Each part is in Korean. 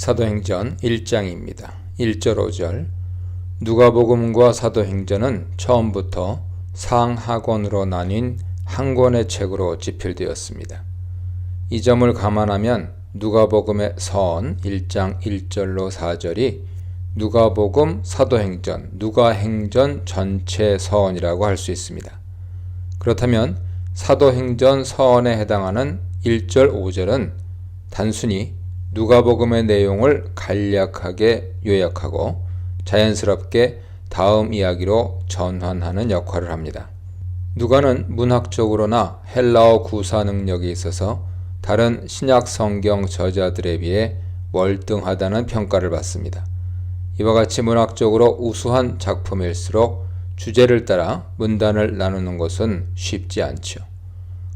사도행전 1장입니다. 1절 5절 누가복음과 사도행전은 처음부터 상하권으로 나뉜 한 권의 책으로 집필되었습니다. 이 점을 감안하면 누가복음의 선 1장 1절로 4절이 누가복음, 사도행전, 누가행전 전체 서원이라고 할 수 있습니다. 그렇다면 사도행전 서원에 해당하는 1절 5절은 단순히 누가복음의 내용을 간략하게 요약하고 자연스럽게 다음 이야기로 전환하는 역할을 합니다. 누가는 문학적으로나 헬라어 구사 능력이 있어서 다른 신약 성경 저자들에 비해 월등하다는 평가를 받습니다. 이와 같이 문학적으로 우수한 작품일수록 주제를 따라 문단을 나누는 것은 쉽지 않죠.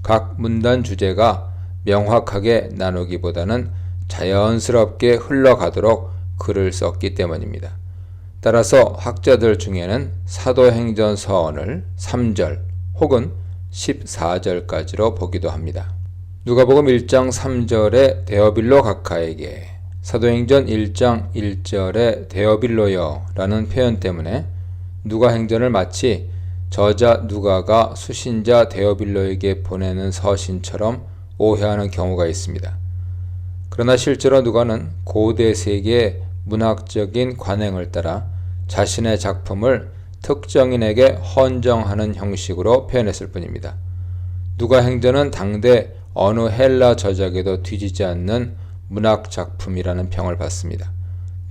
각 문단 주제가 명확하게 나누기보다는 자연스럽게 흘러가도록 글을 썼기 때문입니다. 따라서 학자들 중에는 사도행전 서원을 3절 혹은 14절까지로 보기도 합니다. 누가복음 1장 3절에 데어빌로 각하에게, 사도행전 1장 1절에 데어빌로여 라는 표현 때문에 누가행전을 마치 저자 누가가 수신자 데어빌로에게 보내는 서신처럼 오해하는 경우가 있습니다. 그러나 실제로 누가는 고대 세계의 문학적인 관행을 따라 자신의 작품을 특정인에게 헌정하는 형식으로 표현했을 뿐입니다. 누가행전은 당대 어느 헬라 저작에도 뒤지지 않는 문학 작품이라는 평을 받습니다.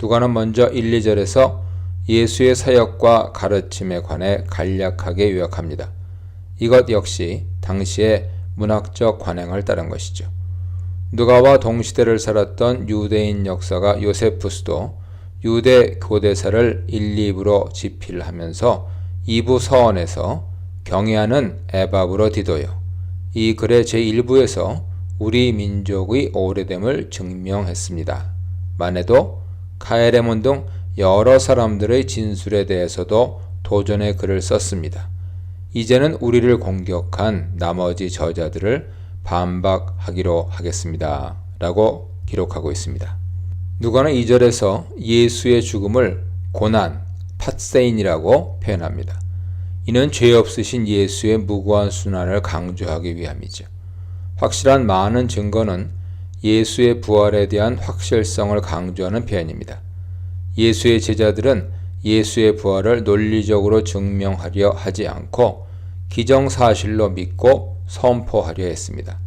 누가는 먼저 1, 2절에서 예수의 사역과 가르침에 관해 간략하게 요약합니다. 이것 역시 당시의 문학적 관행을 따른 것이죠. 누가와 동시대를 살았던 유대인 역사가 요세푸스도 유대 고대사를 1, 2부로 집필하면서 2부 서원에서 경애하는 에바브로 디도요, 이 글의 제1부에서 우리 민족의 오래됨을 증명했습니다. 만에도 카에레몬 등 여러 사람들의 진술에 대해서도 도전의 글을 썼습니다. 이제는 우리를 공격한 나머지 저자들을 반박하기로 하겠습니다. 라고 기록하고 있습니다. 누가는 2절에서 예수의 죽음을 고난, 팟세인이라고 표현합니다. 이는 죄 없으신 예수의 무고한 순환을 강조하기 위함이죠. 확실한 많은 증거는 예수의 부활에 대한 확실성을 강조하는 표현입니다. 예수의 제자들은 예수의 부활을 논리적으로 증명하려 하지 않고 기정사실로 믿고 선포하려 했습니다.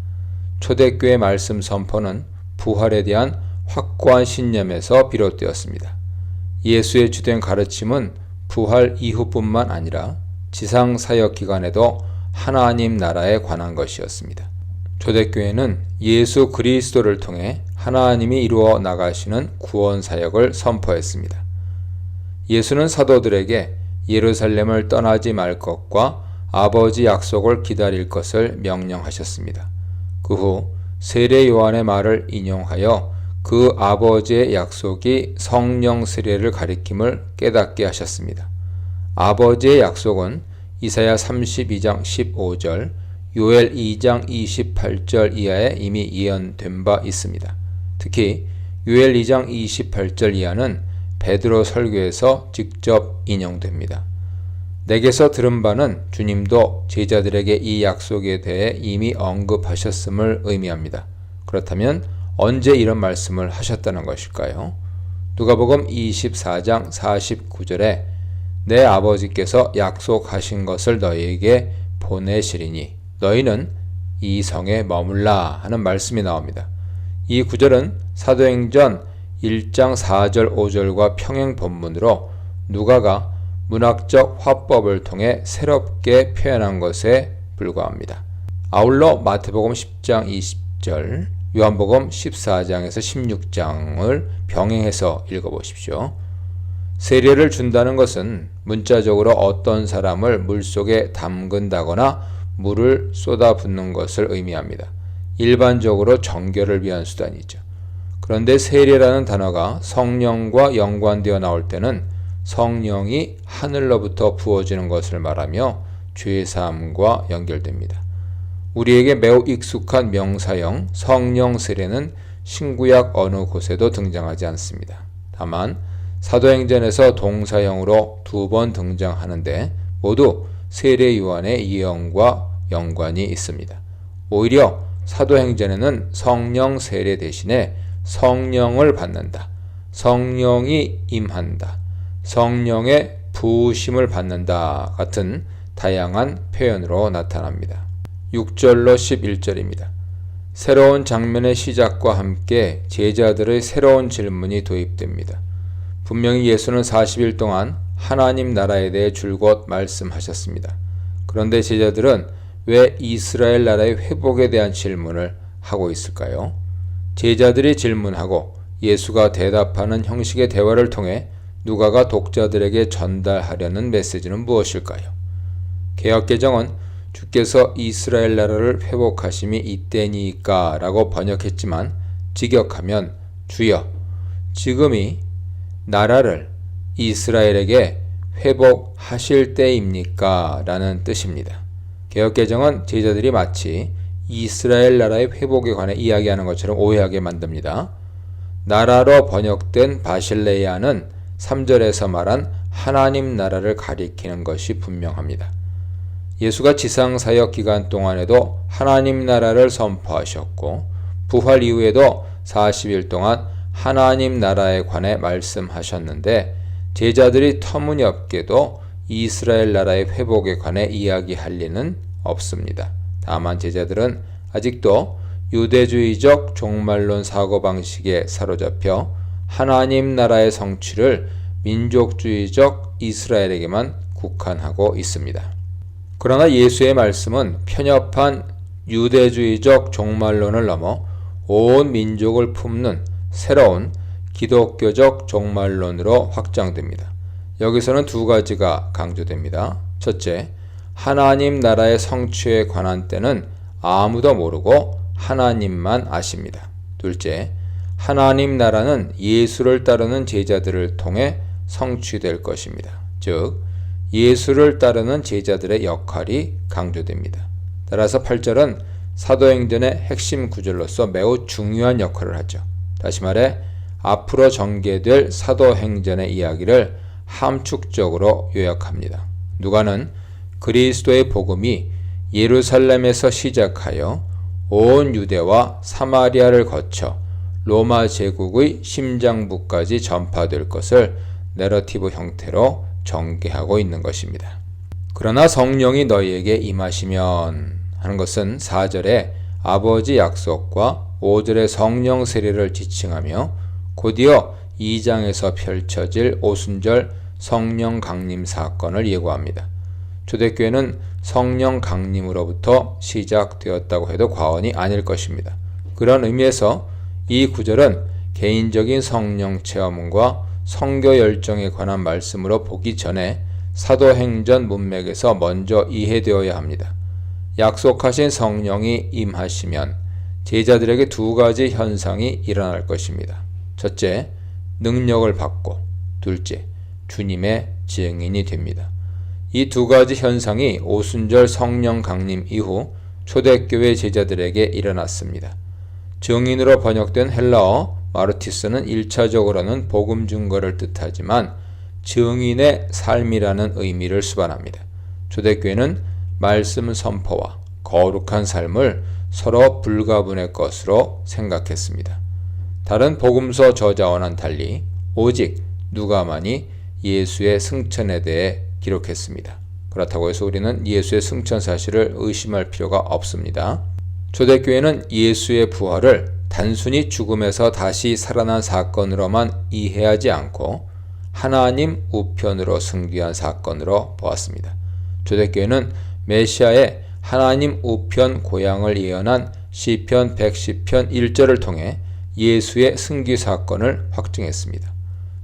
초대교회 말씀 선포는 부활에 대한 확고한 신념에서 비롯되었습니다. 예수의 주된 가르침은 부활 이후뿐만 아니라 지상사역 기간에도 하나님 나라에 관한 것이었습니다. 초대교회는 예수 그리스도를 통해 하나님이 이루어 나가시는 구원사역을 선포했습니다. 예수는 사도들에게 예루살렘을 떠나지 말 것과 아버지 약속을 기다릴 것을 명령하셨습니다. 그 후 세례 요한의 말을 인용하여 그 아버지의 약속이 성령 세례를 가리킴을 깨닫게 하셨습니다. 아버지의 약속은 이사야 32장 15절, 요엘 2장 28절 이하에 이미 예언된 바 있습니다. 특히 요엘 2장 28절 이하는 베드로 설교에서 직접 인용됩니다. 내게서 들은 바는 주님도 제자들에게 이 약속에 대해 이미 언급하셨음을 의미합니다. 그렇다면 언제 이런 말씀을 하셨다는 것일까요? 누가복음 24장 49절에 내 아버지께서 약속하신 것을 너희에게 보내시리니 너희는 이 성에 머물라 하는 말씀이 나옵니다. 이 구절은 사도행전 1장 4절 5절과 평행 본문으로 누가가 문학적 화법을 통해 새롭게 표현한 것에 불과합니다. 아울러 마태복음 10장 20절, 요한복음 14장에서 16장을 병행해서 읽어보십시오. 세례를 준다는 것은 문자적으로 어떤 사람을 물속에 담근다거나 물을 쏟아붓는 것을 의미합니다. 일반적으로 정결을 위한 수단이죠. 그런데 세례라는 단어가 성령과 연관되어 나올 때는 성령이 하늘로부터 부어지는 것을 말하며 죄사함과 연결됩니다. 우리에게 매우 익숙한 명사형 성령 세례는 신구약 어느 곳에도 등장하지 않습니다. 다만 사도행전에서 동사형으로 2번 등장하는데 모두 세례 요한의 예언과 연관이 있습니다. 오히려 사도행전에는 성령 세례 대신에 성령을 받는다, 성령이 임한다, 성령의 부으심을 받는다 같은 다양한 표현으로 나타납니다. 6절로 11절입니다. 새로운 장면의 시작과 함께 제자들의 새로운 질문이 도입됩니다. 분명히 예수는 40일 동안 하나님 나라에 대해 줄곧 말씀하셨습니다. 그런데 제자들은 왜 이스라엘 나라의 회복에 대한 질문을 하고 있을까요? 제자들이 질문하고 예수가 대답하는 형식의 대화를 통해 누가가 독자들에게 전달하려는 메시지는 무엇일까요? 개역개정은 주께서 이스라엘 나라를 회복하심이 이때니까 라고 번역했지만 직역하면 주여 지금이 나라를 이스라엘에게 회복하실 때입니까? 라는 뜻입니다. 개역개정은 제자들이 마치 이스라엘 나라의 회복에 관해 이야기하는 것처럼 오해하게 만듭니다. 나라로 번역된 바실레야는 3절에서 말한 하나님 나라를 가리키는 것이 분명합니다. 예수가 지상사역 기간 동안에도 하나님 나라를 선포하셨고 부활 이후에도 40일 동안 하나님 나라에 관해 말씀하셨는데 제자들이 터무니없게도 이스라엘 나라의 회복에 관해 이야기할 리는 없습니다. 다만 제자들은 아직도 유대주의적 종말론 사고방식에 사로잡혀 하나님 나라의 성취를 민족주의적 이스라엘에게만 국한하고 있습니다. 그러나 예수의 말씀은 편협한 유대주의적 종말론을 넘어 온 민족을 품는 새로운 기독교적 종말론으로 확장됩니다. 여기서는 2가지가 강조됩니다. 첫째, 하나님 나라의 성취에 관한 때는 아무도 모르고 하나님만 아십니다. 둘째, 하나님 나라는 예수를 따르는 제자들을 통해 성취될 것입니다. 즉, 예수를 따르는 제자들의 역할이 강조됩니다. 따라서 8절은 사도행전의 핵심 구절로서 매우 중요한 역할을 하죠. 다시 말해 앞으로 전개될 사도행전의 이야기를 함축적으로 요약합니다. 누가는 그리스도의 복음이 예루살렘에서 시작하여 온 유대와 사마리아를 거쳐 로마 제국의 심장부까지 전파될 것을 내러티브 형태로 전개하고 있는 것입니다. 그러나 성령이 너희에게 임하시면 하는 것은 4절에 아버지 약속과 5절의 성령 세례를 지칭하며 곧이어 2장에서 펼쳐질 오순절 성령 강림 사건을 예고합니다. 초대교회는 성령 강림으로부터 시작되었다고 해도 과언이 아닐 것입니다. 그런 의미에서 이 구절은 개인적인 성령 체험과 선교 열정에 관한 말씀으로 보기 전에 사도행전 문맥에서 먼저 이해되어야 합니다. 약속하신 성령이 임하시면 제자들에게 2가지 현상이 일어날 것입니다. 첫째, 능력을 받고 둘째, 주님의 증인이 됩니다. 이 2가지 현상이 오순절 성령 강림 이후 초대교회 제자들에게 일어났습니다. 증인으로 번역된 헬라어 마르티스는 1차적으로는 복음 증거를 뜻하지만 증인의 삶이라는 의미를 수반합니다. 초대교회는 말씀 선포와 거룩한 삶을 서로 불가분의 것으로 생각했습니다. 다른 복음서 저자와는 달리 오직 누가만이 예수의 승천에 대해 기록했습니다. 그렇다고 해서 우리는 예수의 승천 사실을 의심할 필요가 없습니다. 초대교회는 예수의 부활을 단순히 죽음에서 다시 살아난 사건으로만 이해하지 않고 하나님 우편으로 승귀한 사건으로 보았습니다. 초대교회는 메시아의 하나님 우편 고향을 예언한 시편 110편 1절을 통해 예수의 승귀 사건을 확증했습니다.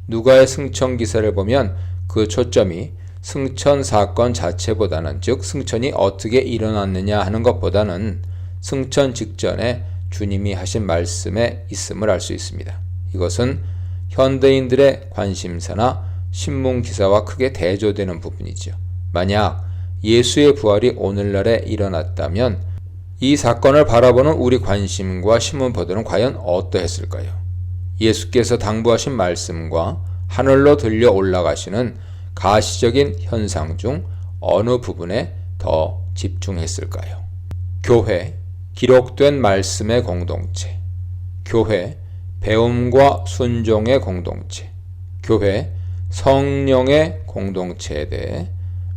누가의 승천 기사를 보면 그 초점이 승천 사건 자체보다는, 즉 승천이 어떻게 일어났느냐 하는 것보다는 승천 직전에 주님이 하신 말씀에 있음을 알 수 있습니다. 이것은 현대인들의 관심사나 신문기사와 크게 대조되는 부분이죠. 만약 예수의 부활이 오늘날에 일어났다면 이 사건을 바라보는 우리 관심과 신문보도는 과연 어떠했을까요? 예수께서 당부하신 말씀과 하늘로 들려 올라가시는 가시적인 현상 중 어느 부분에 더 집중했을까요? 교회, 기록된 말씀의 공동체, 교회, 배움과 순종의 공동체, 교회, 성령의 공동체에 대해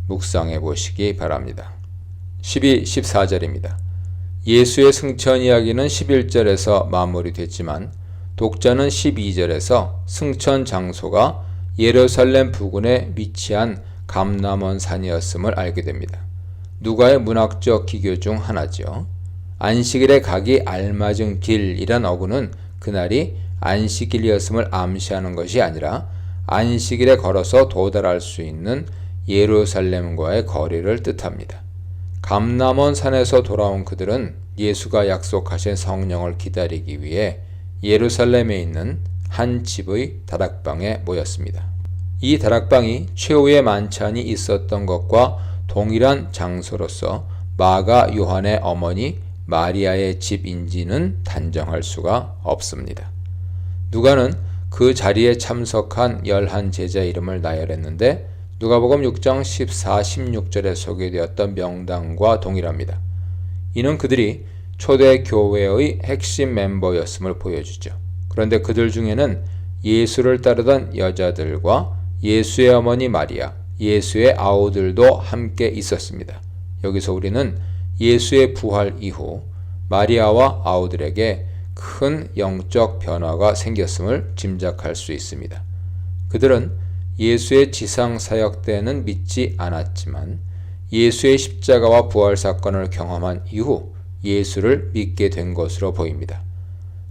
묵상해 보시기 바랍니다. 12, 14절입니다. 예수의 승천 이야기는 11절에서 마무리됐지만 독자는 12절에서 승천 장소가 예루살렘 부근에 위치한 감람원 산이었음을 알게 됩니다. 누가의 문학적 기교 중 하나죠. 안식일에 가기 알맞은 길이란 어구는 그날이 안식일이었음을 암시하는 것이 아니라 안식일에 걸어서 도달할 수 있는 예루살렘과의 거리를 뜻합니다. 감람원 산에서 돌아온 그들은 예수가 약속하신 성령을 기다리기 위해 예루살렘에 있는 한 집의 다락방에 모였습니다. 이 다락방이 최후의 만찬이 있었던 것과 동일한 장소로서 마가 요한의 어머니 마리아의 집인지는 단정할 수가 없습니다. 누가는 그 자리에 참석한 11제자 이름을 나열했는데 누가복음 6장 14, 16절에 소개되었던 명단과 동일합니다. 이는 그들이 초대 교회의 핵심 멤버였음을 보여주죠. 그런데 그들 중에는 예수를 따르던 여자들과 예수의 어머니 마리아, 예수의 아우들도 함께 있었습니다. 여기서 우리는 예수의 부활 이후 마리아와 아우들에게 큰 영적 변화가 생겼음을 짐작할 수 있습니다. 그들은 예수의 지상 사역 때는 믿지 않았지만 예수의 십자가와 부활 사건을 경험한 이후 예수를 믿게 된 것으로 보입니다.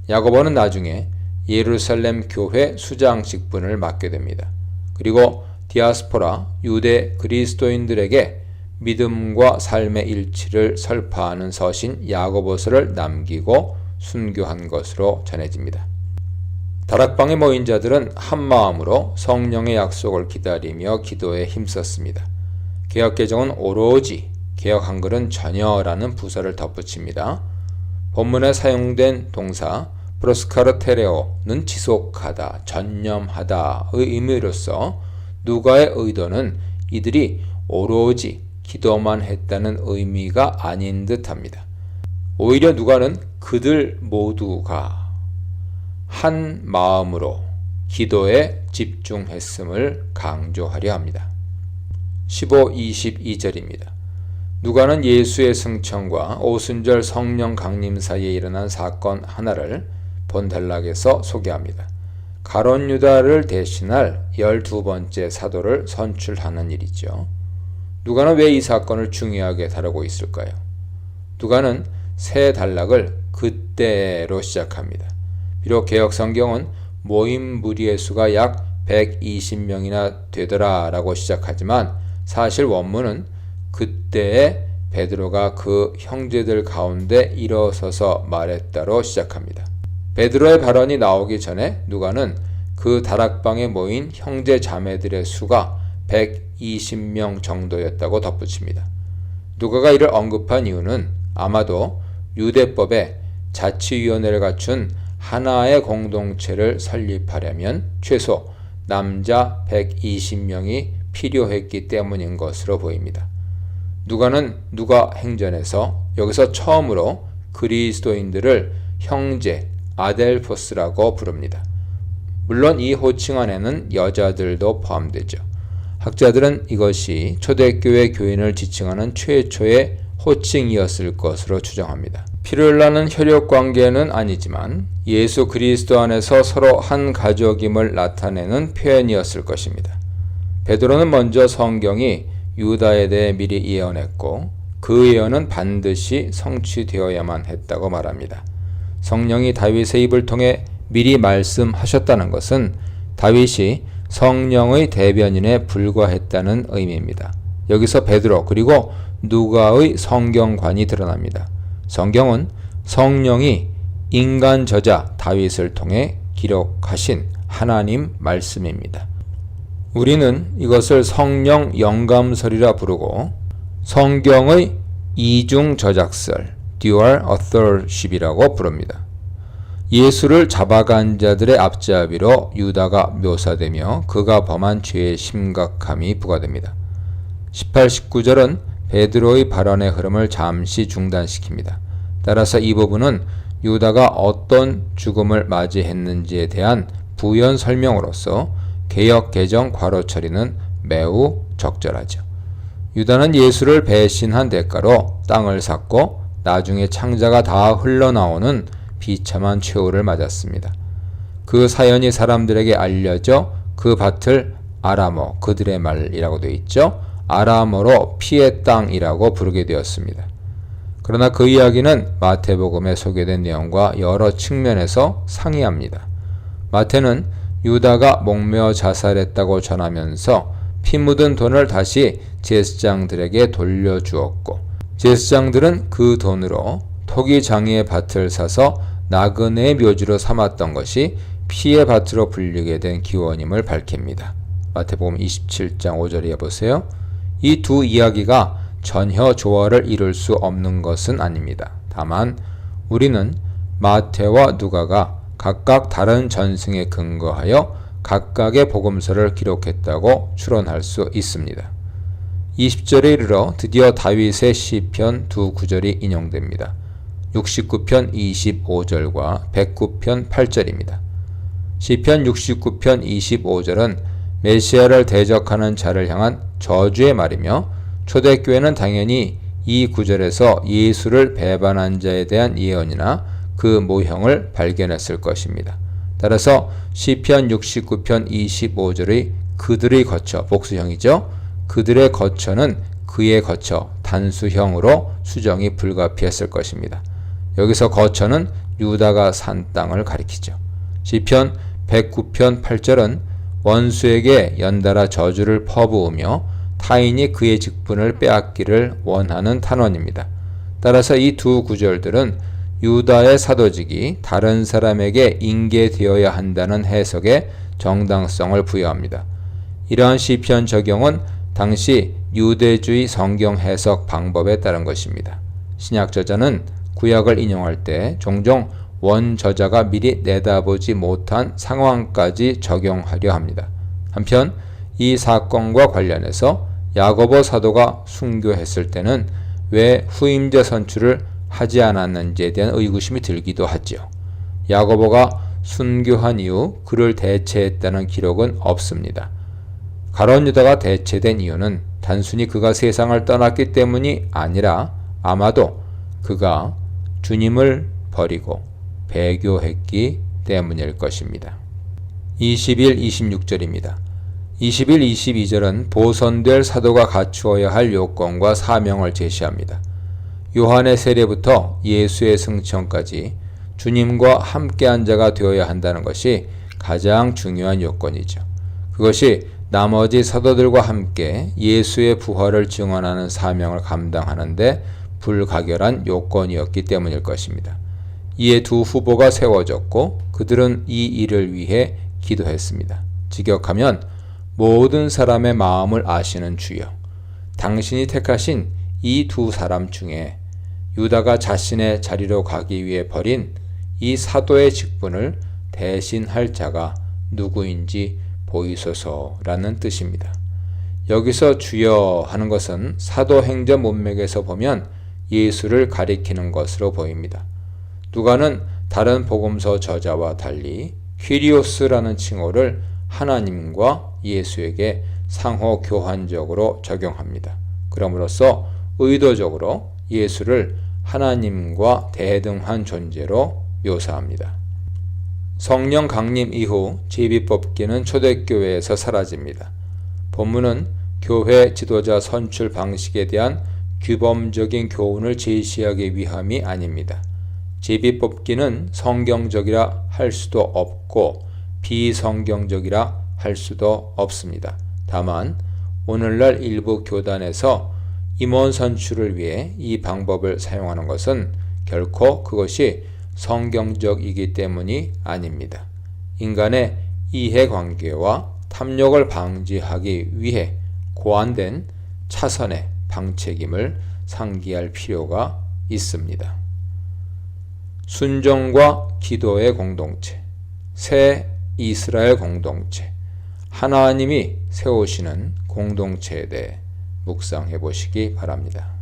야고보는 나중에 예루살렘 교회 수장 직분을 맡게 됩니다. 그리고 디아스포라 유대 그리스도인들에게 믿음과 삶의 일치를 설파하는 서신 야고보서를 남기고 순교한 것으로 전해집니다. 다락방에 모인 자들은 한마음으로 성령의 약속을 기다리며 기도에 힘썼습니다. 개역개정은 오로지, 개역 한글은 전혀라는 부사를 덧붙입니다. 본문에 사용된 동사 프로스카르테레오는 지속하다, 전념하다의 의미로서 누가의 의도는 이들이 오로지 기도만 했다는 의미가 아닌 듯합니다. 오히려 누가는 그들 모두가 한 마음으로 기도에 집중했음을 강조하려 합니다. 15, 22절입니다. 누가는 예수의 승천과 오순절 성령 강림 사이에 일어난 사건 하나를 본달락에서 소개합니다. 가룟 유다를 대신할 12번째 사도를 선출하는 일이죠. 누가는 왜 이 사건을 중요하게 다루고 있을까요? 누가는 새 단락을 그때로 시작합니다. 비록 개역 성경은 모임 무리의 수가 약 120명이나 되더라 라고 시작하지만 사실 원문은 그때에 베드로가 그 형제들 가운데 일어서서 말했다로 시작합니다. 베드로의 발언이 나오기 전에 누가는 그 다락방에 모인 형제 자매들의 수가 120명 정도였다고 덧붙입니다. 누가가 이를 언급한 이유는 아마도 유대법에 자치위원회를 갖춘 하나의 공동체를 설립하려면 최소 남자 120명이 필요했기 때문인 것으로 보입니다. 누가는 누가 행전에서 여기서 처음으로 그리스도인들을 형제 아델포스라고 부릅니다. 물론 이 호칭 안에는 여자들도 포함되죠. 학자들은 이것이 초대교회 교인을 지칭하는 최초의 호칭이었을 것으로 추정합니다. 피를 나는 혈육관계는 아니지만 예수 그리스도 안에서 서로 한 가족임을 나타내는 표현이었을 것입니다. 베드로는 먼저 성경이 유다에 대해 미리 예언했고 그 예언은 반드시 성취되어야만 했다고 말합니다. 성령이 다윗의 입을 통해 미리 말씀하셨다는 것은 다윗이 성령의 대변인에 불과했다는 의미입니다. 여기서 베드로 그리고 누가의 성경관이 드러납니다. 성경은 성령이 인간 저자 다윗을 통해 기록하신 하나님 말씀입니다. 우리는 이것을 성령 영감설이라 부르고 성경의 이중 저작설, dual authorship이라고 부릅니다. 예수를 잡아간 자들의 앞잡이로 유다가 묘사되며 그가 범한 죄의 심각함이 부과됩니다. 18, 19절은 베드로의 발언의 흐름을 잠시 중단시킵니다. 따라서 이 부분은 유다가 어떤 죽음을 맞이했는지에 대한 부연 설명으로서 개역 개정 괄호 처리는 매우 적절하죠. 유다는 예수를 배신한 대가로 땅을 샀고 나중에 창자가 다 흘러나오는 비참한 최후를 맞았습니다. 그 사연이 사람들에게 알려져 그 밭을 아람어, 그들의 말이라고 되어 있죠. 아람어로 피의 땅이라고 부르게 되었습니다. 그러나 그 이야기는 마태복음에 소개된 내용과 여러 측면에서 상이합니다. 마태는 유다가 목매어 자살했다고 전하면서 피 묻은 돈을 다시 제사장들에게 돌려주었고 제사장들은 그 돈으로 토기장이의 밭을 사서 나그네의 묘지로 삼았던 것이 피의 밭으로 불리게 된 기원임을 밝힙니다. 마태복음 27장 5절에 보세요. 이 두 이야기가 전혀 조화를 이룰 수 없는 것은 아닙니다. 다만 우리는 마태와 누가가 각각 다른 전승에 근거하여 각각의 복음서를 기록했다고 추론할 수 있습니다. 20절에 이르러 드디어 다윗의 시편 두 구절이 인용됩니다. 69편 25절과 109편 8절입니다. 시편 69편 25절은 메시아를 대적하는 자를 향한 저주의 말이며 초대교회는 당연히 이 구절에서 예수를 배반한 자에 대한 예언이나 그 모형을 발견했을 것입니다. 따라서 시편 69편 25절의 그들의 거처, 복수형이죠. 그들의 거처는 그의 거처, 단수형으로 수정이 불가피했을 것입니다. 여기서 거처는 유다가 산 땅을 가리키죠. 시편 109편 8절은 원수에게 연달아 저주를 퍼부으며 타인이 그의 직분을 빼앗기를 원하는 탄원입니다. 따라서 이 두 구절들은 유다의 사도직이 다른 사람에게 인계되어야 한다는 해석에 정당성을 부여합니다. 이러한 시편 적용은 당시 유대주의 성경 해석 방법에 따른 것입니다. 신약 저자는 구약을 인용할 때 종종 원저자가 미리 내다보지 못한 상황까지 적용하려 합니다. 한편 이 사건과 관련해서 야고보 사도가 순교했을 때는 왜 후임자 선출을 하지 않았는지에 대한 의구심이 들기도 하지요. 야고보가 순교한 이후 그를 대체했다는 기록은 없습니다. 가룟 유다가 대체된 이유는 단순히 그가 세상을 떠났기 때문이 아니라 아마도 그가 주님을 버리고 배교했기 때문일 것입니다. 21, 26절입니다. 21, 22절은 보선될 사도가 갖추어야 할 요건과 사명을 제시합니다. 요한의 세례부터 예수의 승천까지 주님과 함께한 자가 되어야 한다는 것이 가장 중요한 요건이죠. 그것이 나머지 사도들과 함께 예수의 부활을 증언하는 사명을 감당하는데 불가결한 요건이었기 때문일 것입니다. 이에 두 후보가 세워졌고 그들은 이 일을 위해 기도했습니다. 직역하면 모든 사람의 마음을 아시는 주여, 당신이 택하신 이 두 사람 중에 유다가 자신의 자리로 가기 위해 버린 이 사도의 직분을 대신할 자가 누구인지 보이소서라는 뜻입니다. 여기서 주여 하는 것은 사도행전 문맥에서 보면 예수를 가리키는 것으로 보입니다. 누가는 다른 복음서 저자와 달리 퀴리오스라는 칭호를 하나님과 예수에게 상호 교환적으로 적용합니다. 그럼으로써 의도적으로 예수를 하나님과 대등한 존재로 묘사합니다. 성령 강림 이후 제비뽑기는 초대교회에서 사라집니다. 본문은 교회 지도자 선출 방식에 대한 규범적인 교훈을 제시하기 위함이 아닙니다. 제비뽑기는 성경적이라 할 수도 없고 비성경적이라 할 수도 없습니다. 다만 오늘날 일부 교단에서 임원 선출을 위해 이 방법을 사용하는 것은 결코 그것이 성경적이기 때문이 아닙니다. 인간의 이해관계와 탐욕을 방지하기 위해 고안된 차선의 방책임을 상기할 필요가 있습니다. 순종과 기도의 공동체, 새 이스라엘 공동체, 하나님이 세우시는 공동체에 대해 묵상해 보시기 바랍니다.